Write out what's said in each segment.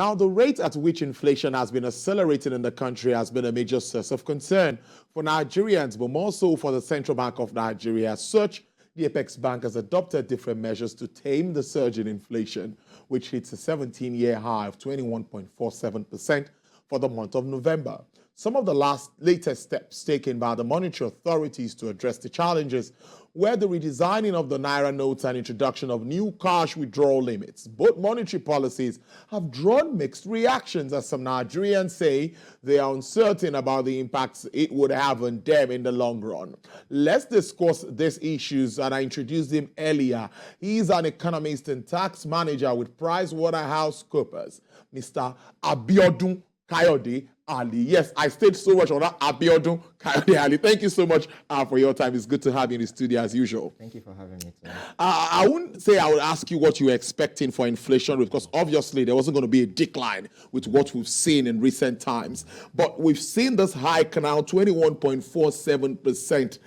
Now, the rate at which inflation has been accelerating in the country has been a major source of concern for Nigerians, but more so for the Central Bank of Nigeria. As such, the Apex Bank has adopted different measures to tame the surge in inflation, which hits a 17-year high of 21.47% for the month of November. Some of the latest steps taken by the monetary authorities to address the challenges were the redesigning of the naira notes and introduction of new cash withdrawal limits. Both monetary policies have drawn mixed reactions, as some Nigerians say they are uncertain about the impacts it would have on them in the long run. Let's discuss these issues, and I introduced him earlier. He's an economist and tax manager with PricewaterhouseCoopers, Mr. Abiodun Kayode Ali. Yes, I stayed so much on that. Abiodun Kayode Ali. Thank you so much for your time. It's good to have you in the studio as usual. Thank you for having me today. I wouldn't say I would ask you what you were expecting for inflation, because obviously there wasn't going to be a decline with what we've seen in recent times. But we've seen this hike now, 21.47%.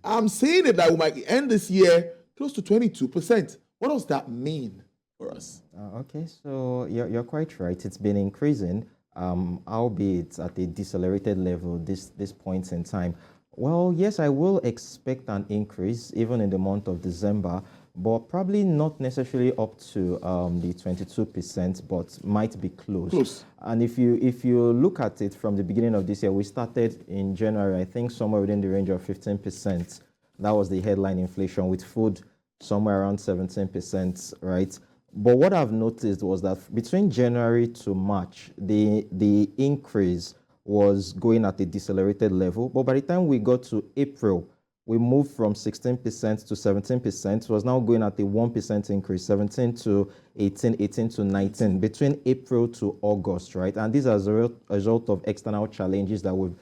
I'm saying it that we might end this year close to 22%. What does that mean for us? Okay, so you're quite right. It's been increasing. Albeit at a decelerated level this point in time. Well, yes, I will expect an increase even in the month of December, but probably not necessarily up to the 22%, but might be close. And if you look at it from the beginning of this year, we started in January, I think somewhere within the range of 15%. That was the headline inflation, with food somewhere around 17%, right? But what I've noticed was that between January to March, the increase was going at a decelerated level. But by the time we got to April, we moved from 16% to 17%. It was now going at a 1% increase, 17 to 18, 18 to 19, between April to August, right? And these are as a result of external challenges that we've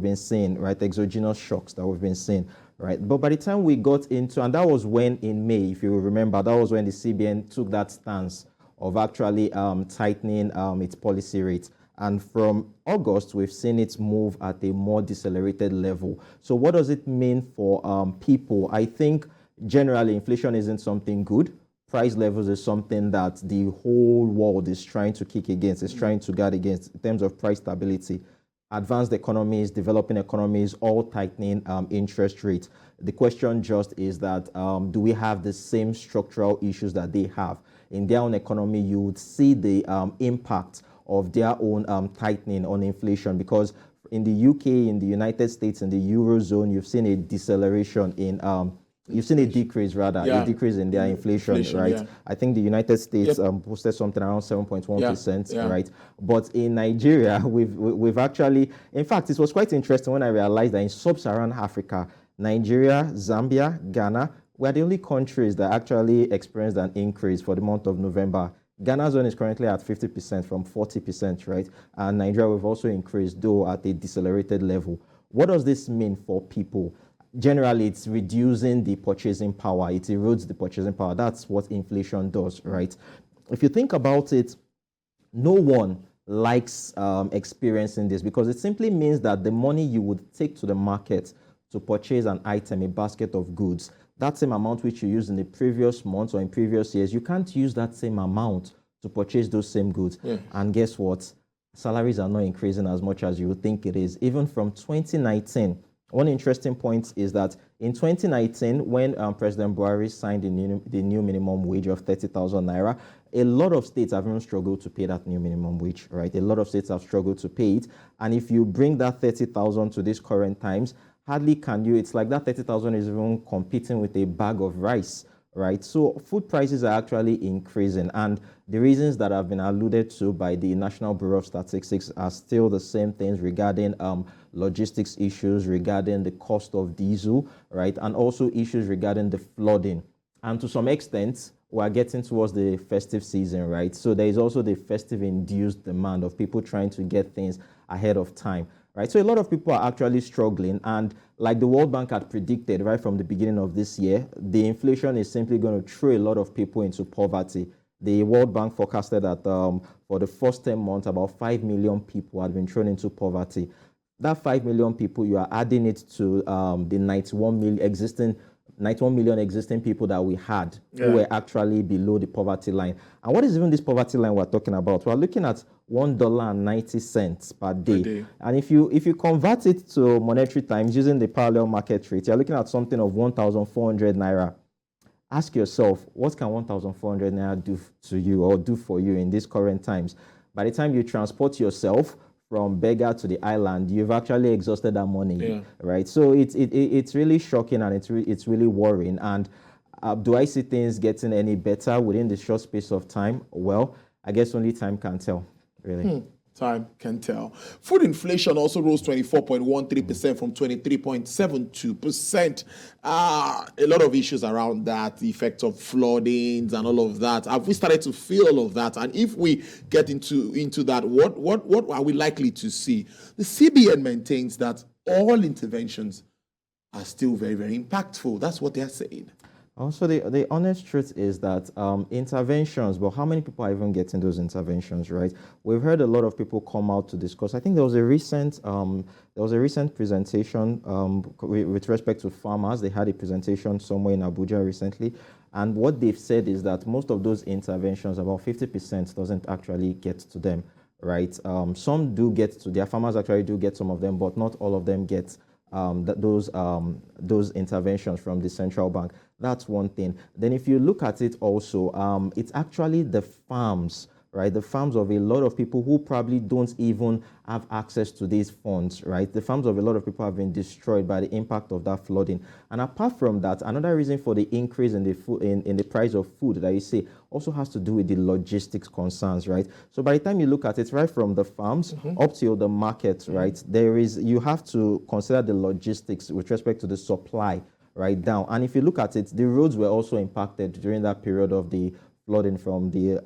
been seeing, right? Exogenous shocks that we've been seeing. Right, but by the time we got into, and that was when in May, if you remember, that was when the CBN took that stance of actually tightening its policy rate. And from August, we've seen it move at a more decelerated level. So what does it mean for people? I think generally inflation isn't something good. Price levels is something that the whole world is trying to kick against, is trying to guard against in terms of price stability. Advanced economies, developing economies, all tightening interest rates. The question just is that do we have the same structural issues that they have? In their own economy, you would see the impact of their own tightening on inflation, because in the UK, in the United States, in the Eurozone, you've seen a deceleration in you've seen a decrease, a decrease in their inflation, right? Yeah. I think the United States posted something around 7.1%, right? But in Nigeria, we've actually, in fact, it was quite interesting when I realized that in sub-Saharan Africa, Nigeria, Zambia, Ghana, were the only countries that actually experienced an increase for the month of November. Ghana's one is currently at 50% from 40%, right? And Nigeria, we've also increased, though at a decelerated level. What does this mean for people? Generally, it's reducing the purchasing power. It erodes the purchasing power. That's what inflation does, right? If you think about it, no one likes experiencing this, because it simply means that the money you would take to the market to purchase an item, a basket of goods, that same amount which you used in the previous months or in previous years, you can't use that same amount to purchase those same goods. And guess what? Salaries are not increasing as much as you would think it is. Even from 2019, one interesting point is that in 2019, when President Buhari signed the new minimum wage of 30,000 naira, a lot of states have even struggled to pay that new minimum wage, right? A lot of states have struggled to pay it. And if you bring that 30,000 to these current times, hardly can you, it's like that 30,000 is even competing with a bag of rice, right? So food prices are actually increasing, and the reasons that have been alluded to by the National Bureau of Statistics are still the same things regarding logistics issues, regarding the cost of diesel, right? And also issues regarding the flooding. And to some extent, we're getting towards the festive season, right? So there is also the festive induced demand of people trying to get things ahead of time, right? So a lot of people are actually struggling, and like the World Bank had predicted right from the beginning of this year, the inflation is simply going to throw a lot of people into poverty. The World Bank forecasted that for the first 10 months, about 5 million people had been thrown into poverty. That 5 million people, you are adding it to the 91 million existing 91 million existing people that we had Yeah. who were actually below the poverty line. And what is even this poverty line we're talking about? We're looking at $1.90 per day. And if you convert it to monetary times using the parallel market rate, you're looking at something of 1,400 naira. Ask yourself, what can 1,400 naira do to you or do for you in these current times? By the time you transport yourself from beggar to the island, you've actually exhausted that money, right? So it's really shocking, and it's really worrying. And do I see things getting any better within the short space of time? Well, I guess only time can tell, really. Time can tell. Food inflation also rose 24.13% from 23.72%. A lot of issues around that, the effect of floodings and all of that. Have we started to feel all of that? And if we get into that, what are we likely to see? The CBN maintains that all interventions are still very, very impactful. That's what they're saying. Also, the honest truth is that interventions, but how many people are even getting those interventions, right? We've heard a lot of people come out to discuss. I think there was a recent presentation with respect to farmers. They had a presentation somewhere in Abuja recently, and what they've said is that most of those interventions, about 50%, doesn't actually get to them, right? Some do get to their farmers, actually do get some of them, but not all of them get those interventions from the central bank. That's one thing. Then if you look at it also, it's actually the farms, right? The farms of a lot of people who probably don't even have access to these funds, right? The farms of a lot of people have been destroyed by the impact of that flooding. And apart from that, another reason for the increase in the food, in the price of food that you see also has to do with the logistics concerns, right? So by the time you look at it, right from the farms up till the market, right, you have to consider the logistics with respect to the supply right down. And if you look at it, the roads were also impacted during that period of the flooding from the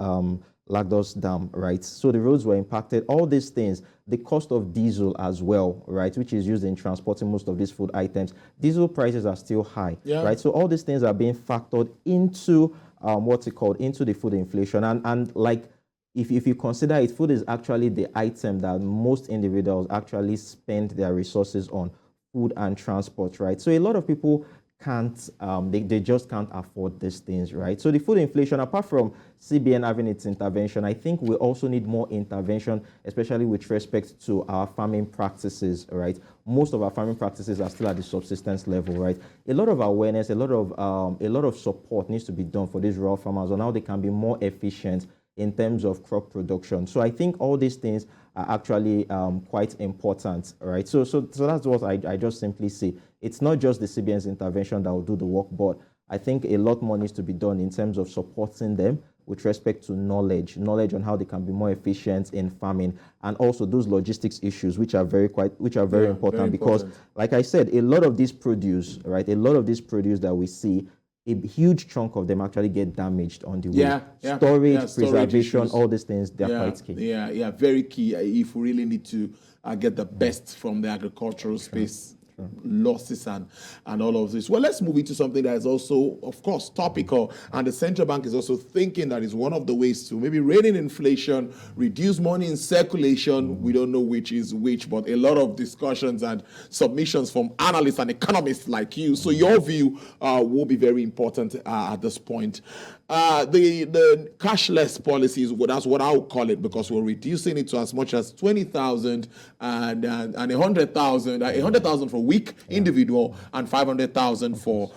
Lagos Dam, right? So the roads were impacted. All these things, the cost of diesel as well, right, which is used in transporting most of these food items. Diesel prices are still high, right? So all these things are being factored into into the food inflation. And like, if you consider it, food is actually the item that most individuals actually spend their resources on, food and transport, right? So a lot of people can't, they just can't afford these things, right? So the food inflation, apart from CBN having its intervention, I think we also need more intervention, especially with respect to our farming practices, right? Most of our farming practices are still at the subsistence level, right? A lot of awareness, a lot of support needs to be done for these rural farmers on how they can be more efficient in terms of crop production. So I think all these things are actually quite important, right? So that's what I just simply say. It's not just the CBN's intervention that will do the work, but I think a lot more needs to be done in terms of supporting them with respect to knowledge on how they can be more efficient in farming, and also those logistics issues, which are very important, because, like I said, a lot of this produce, right? A lot of this produce that we see, a huge chunk of them actually get damaged on the way. Storage, preservation, issues. All these things, they're quite key. Yeah, very key if we really need to get the best from the agricultural space. Losses and all of this. Well, let's move into something that is also, of course, topical, and the central bank is also thinking that is one of the ways to maybe rein in inflation, reduce money in circulation. We don't know which is which, but a lot of discussions and submissions from analysts and economists like you. So your view will be very important at this point. The cashless policies, that's what I would call it, because we're reducing it to as much as 20,000 and 100,000, 100,000 for week individual and 500,000 for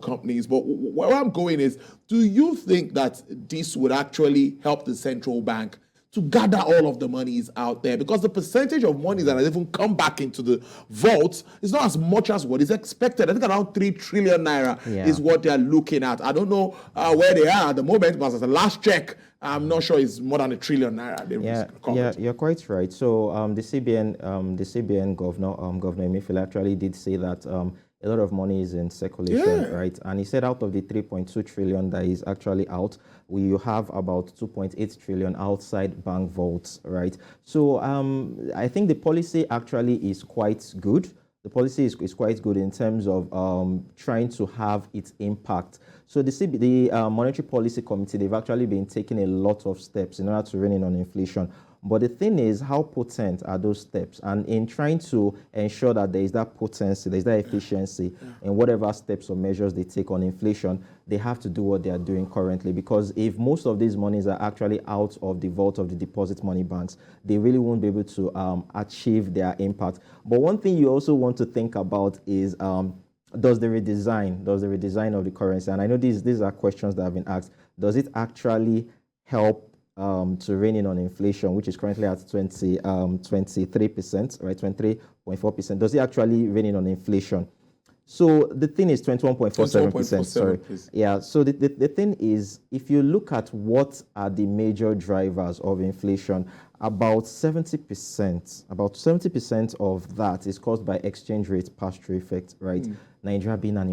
companies. But where I'm going is, do you think that this would actually help the central bank to gather all of the monies out there? Because the percentage of money that has even come back into the vault is not as much as what is expected. I think around 3 trillion naira is what they're looking at. I don't know where they are at the moment, but as the last check, I'm not sure it's more than 1 trillion naira. You're quite right. So the CBN governor, Governor Emefiele, actually did say that a lot of money is in circulation, right? And he said out of the 3.2 trillion that is actually out, we have about 2.8 trillion outside bank vaults, right? So I think the policy actually is quite good. The policy is quite good in terms of trying to have its impact. So the Monetary Policy Committee, they've actually been taking a lot of steps in order to rein in on inflation. But the thing is, how potent are those steps? And in trying to ensure that there is that potency, there is that efficiency in whatever steps or measures they take on inflation, they have to do what they are doing currently. Because if most of these monies are actually out of the vault of the deposit money banks, they really won't be able to achieve their impact. But one thing you also want to think about is does the redesign of the currency, and I know these are questions that have been asked, does it actually help to rein in on inflation, which is currently at 23%, right, 23.4%? Does it actually rein in on inflation? So the thing is 21.47%. Sorry. Please. Yeah. So the thing is, if you look at what are the major drivers of inflation, about 70% of that is caused by exchange rate pass-through effect, right? Nigeria being an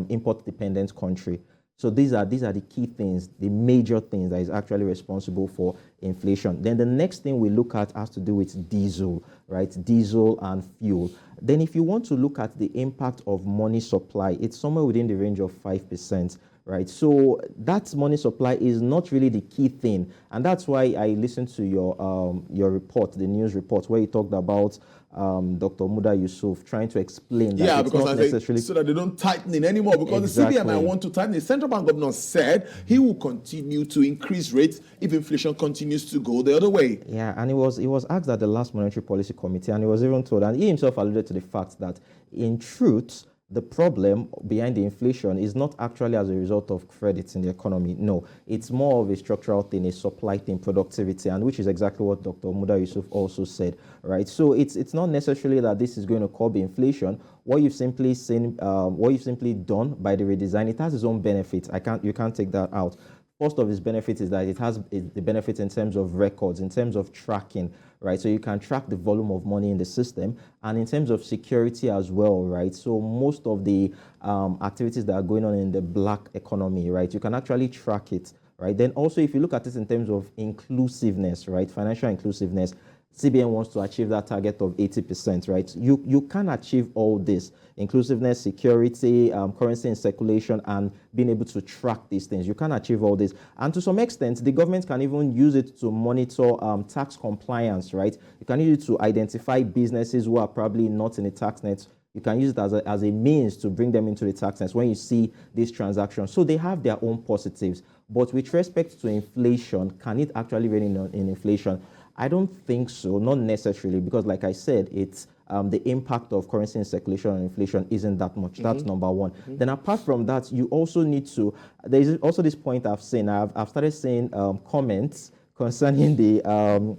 import-dependent country. So these are the key things, the major things that is actually responsible for inflation. Then the next thing we look at has to do with diesel, right? Diesel and fuel. Then if you want to look at the impact of money supply, it's somewhere within the range of 5%. Right, so that money supply is not really the key thing, and that's why I listened to your report, the news report, where you talked about Dr. Muda Yusuf trying to explain that it's because not necessarily so that they don't tighten it anymore. Because exactly. The CBN might want to tighten. The central bank governor said he will continue to increase rates if inflation continues to go the other way. Yeah, and he was asked at the last Monetary Policy Committee, and he was even told, and he himself alluded to the fact that in truth, the problem behind the inflation is not actually as a result of credits in the economy. No, it's more of a structural thing, a supply thing, productivity, and which is exactly what Dr. Muda Yusuf also said, right? So it's not necessarily that this is going to curb inflation. What you've simply seen, what you've simply done by the redesign, it has its own benefits. You can't take that out. First of its benefits is that it has the benefits in terms of records, in terms of tracking, right? So you can track the volume of money in the system, and in terms of security as well, right? So most of the activities that are going on in the black economy, right? You can actually track it, right? Then also, if you look at this in terms of inclusiveness, right? Financial inclusiveness, CBN wants to achieve that target of 80%, right? You can achieve all this, inclusiveness, security, currency in circulation, and being able to track these things. You can achieve all this. And to some extent, the government can even use it to monitor tax compliance, right? You can use it to identify businesses who are probably not in the tax net. You can use it as a means to bring them into the tax net when you see these transactions. So they have their own positives. But with respect to inflation, can it actually rein in inflation? I don't think so, not necessarily, because like I said, it's the impact of currency in circulation on inflation isn't that much. That's number one. Then apart from that, you also need to, there's also this point I've seen, I've started seeing comments concerning the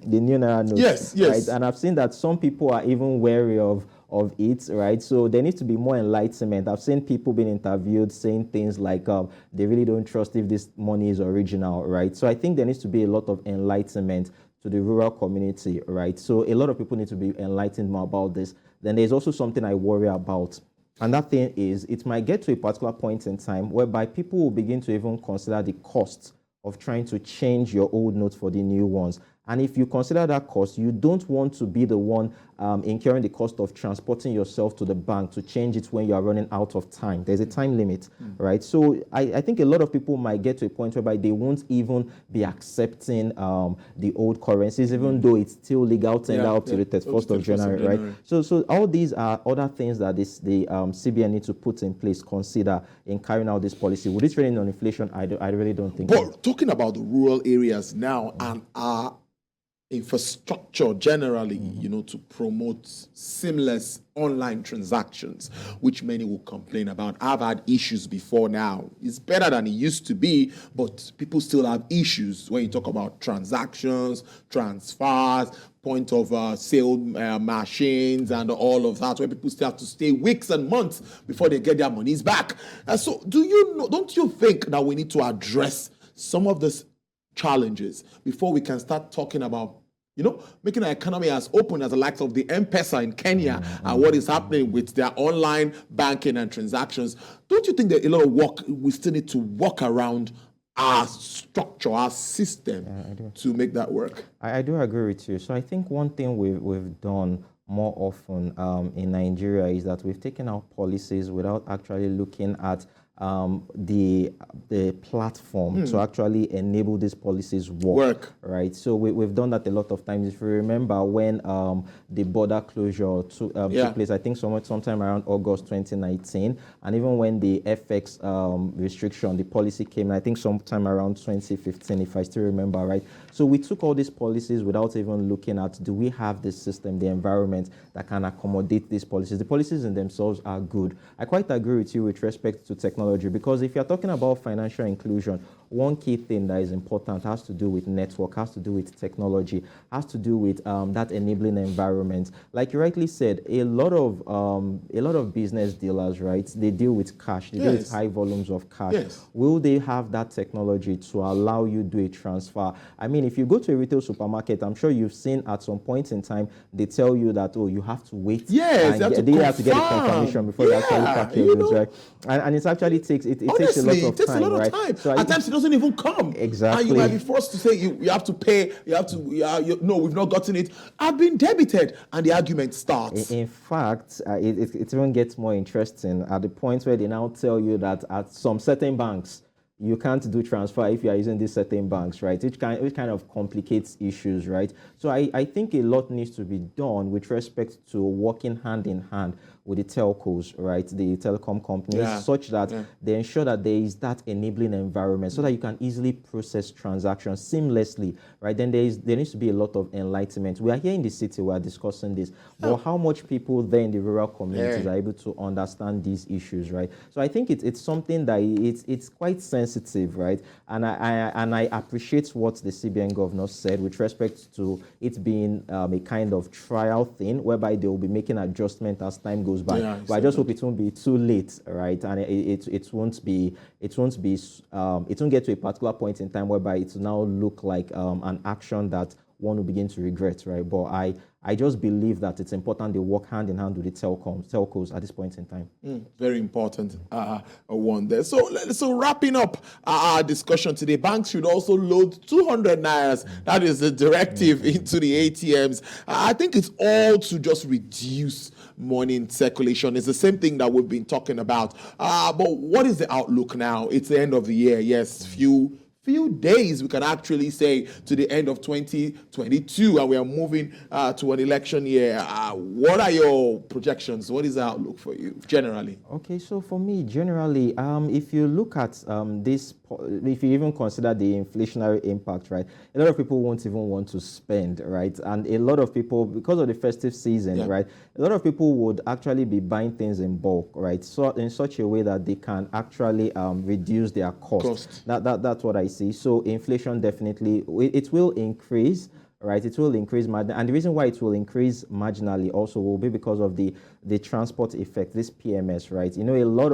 new naira notes. Yes. Right? And I've seen that some people are even wary of it, right? So there needs to be more enlightenment. I've seen people being interviewed saying things like they really don't trust if this money is original, right? So I think there needs to be a lot of enlightenment to the rural community, right? So a lot of people need to be enlightened more about this. Then there's also something I worry about. And that thing is, it might get to a particular point in time whereby people will begin to even consider the cost of trying to change your old notes for the new ones. And if you consider that cost, you don't want to be the one incurring the cost of transporting yourself to the bank to change it when you are running out of time. There's a time limit, right? So I think a lot of people might get to a point whereby they won't even be accepting the old currencies, even though it's still legal tender up to the 31st of January, right? So all these are other things that the CBN needs to put in place, consider in carrying out this policy. Would it rein on inflation? I really don't think so. But talking about the rural areas now and our infrastructure generally, to promote seamless online transactions, which many will complain about. I've had issues before now. It's better than it used to be, but people still have issues when you talk about transactions, transfers, point of sale machines and all of that, where people still have to stay weeks and months before they get their monies back. So don't you think that we need to address some of these challenges before we can start talking about making our economy as open as the likes of the M-Pesa in Kenya and what is happening with their online banking and transactions? Don't you think that a lot of work, we still need to work around our structure, our system to make that work? I do agree with you. So I think one thing we've done more often in Nigeria is that we've taken out policies without actually looking at the platform to actually enable these policies work. Right. So we've done that a lot of times. If you remember when the border closure took place, I think sometime around August 2019, and even when the FX restriction, the policy came, I think sometime around 2015, if I still remember right. So we took all these policies without even looking at, do we have the system, the environment that can accommodate these policies? The policies in themselves are good. I quite agree with you with respect to technology, because if you're talking about financial inclusion, one key thing that is important has to do with network, has to do with technology, has to do with that enabling environment. Like you rightly said, a lot of business dealers, right? They deal with cash. They deal with high volumes of cash. Will they have that technology to allow you do a transfer? I mean, if you go to a retail supermarket, I'm sure you've seen at some point in time they tell you that, oh, you have to wait. Yes, they have to get a confirmation before you actually pack your goods, right? And it actually takes it takes a lot of time, right? So at times it doesn't even come. Exactly. And you might be forced to say you have to pay. No, we've not gotten it. I've been debited, and the argument starts. In fact, it even gets more interesting at the point where they now tell you that at some certain banks, you can't do transfer if you are using these certain banks, right? Which kind of complicates issues, right? So I think a lot needs to be done with respect to working hand in hand with the telcos, right, the telecom companies, such that they ensure that there is that enabling environment so that you can easily process transactions seamlessly, right? Then there needs to be a lot of enlightenment. We are here in the city, we are discussing this, but how much people there in the rural communities are able to understand these issues, right? So I think it's something that it's quite sensitive, right? And I appreciate what the CBN governor said with respect to it being a kind of trial thing, whereby they will be making adjustment as time goes by. But I just hope it won't be too late, right? And it won't get to a particular point in time whereby it will now look like an action that one will begin to regret, right? But I just believe that it's important they work hand in hand with the telcos at this point in time. Very important one there. So wrapping up our discussion today, banks should also load 200 nairas. That is the directive into the ATMs. I think it's all to just reduce money in circulation. It's the same thing that we've been talking about. But what is the outlook now? It's the end of the year. Yes, few days, we can actually say, to the end of 2022, and we are moving to an election year. What are your projections? What is the outlook for you, generally? Okay, so for me, generally, if you look at this, if you even consider the inflationary impact, right, a lot of people won't even want to spend, right? And a lot of people, because of the festive season, right, a lot of people would actually be buying things in bulk, right? So in such a way that they can actually reduce their cost. That's what I see. So inflation definitely, it will increase, right? It will increase, and the reason why it will increase marginally also will be because of the transport effect, this PMS, right? You know, a lot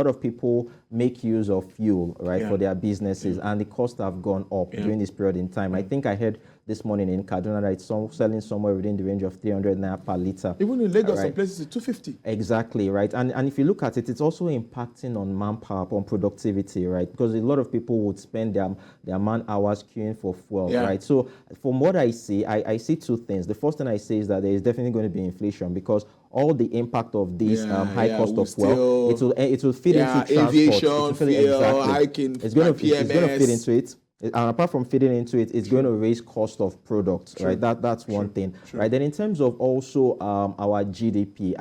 of people make use of fuel, right, for their businesses, and the costs have gone up during this period in time. I think I heard this morning in Kaduna that it's selling somewhere within the range of 300 naira per litre. Even in Lagos, some places it's 250. Exactly, right. And if you look at it, it's also impacting on manpower, on productivity, right? Because a lot of people would spend their man hours queuing for fuel, right? So from what I see, I see two things. The first thing I say is that there is definitely going to be inflation, because all the impact of this high cost of fuel, it will feed into transport. Aviation, fuel, hiking, it's going to feed into it. And apart from feeding into it, it's going to raise cost of products, right? That's one thing, right? Then in terms of also our GDP,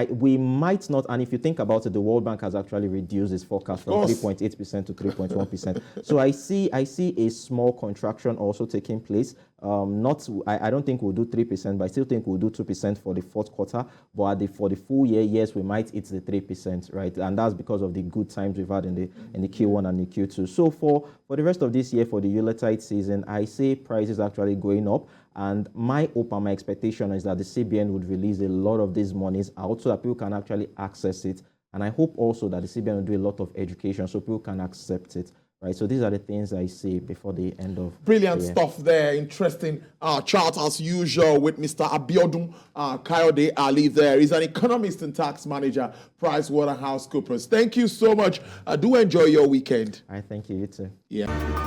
we might not, and if you think about it, the World Bank has actually reduced its forecast from 3.8% to 3.1%. So I see a small contraction also taking place. I don't think we'll do 3%, but I still think we'll do 2% for the fourth quarter. But for the full year, yes, we might hit the 3%, right? And that's because of the good times we've had in the Q1 and the Q2. So for the rest of this year, for the Yuletide season, I see prices actually going up. And my hope and my expectation is that the CBN would release a lot of these monies out so that people can actually access it. And I hope also that the CBN will do a lot of education so people can accept it. Right, so these are the things I see before the end of brilliant stuff there. Interesting chart as usual with Mr. Abiodun Kayode Ali there. He's an economist and tax manager, PricewaterhouseCoopers. Thank you so much. Do enjoy your weekend. I thank you, you too. Yeah.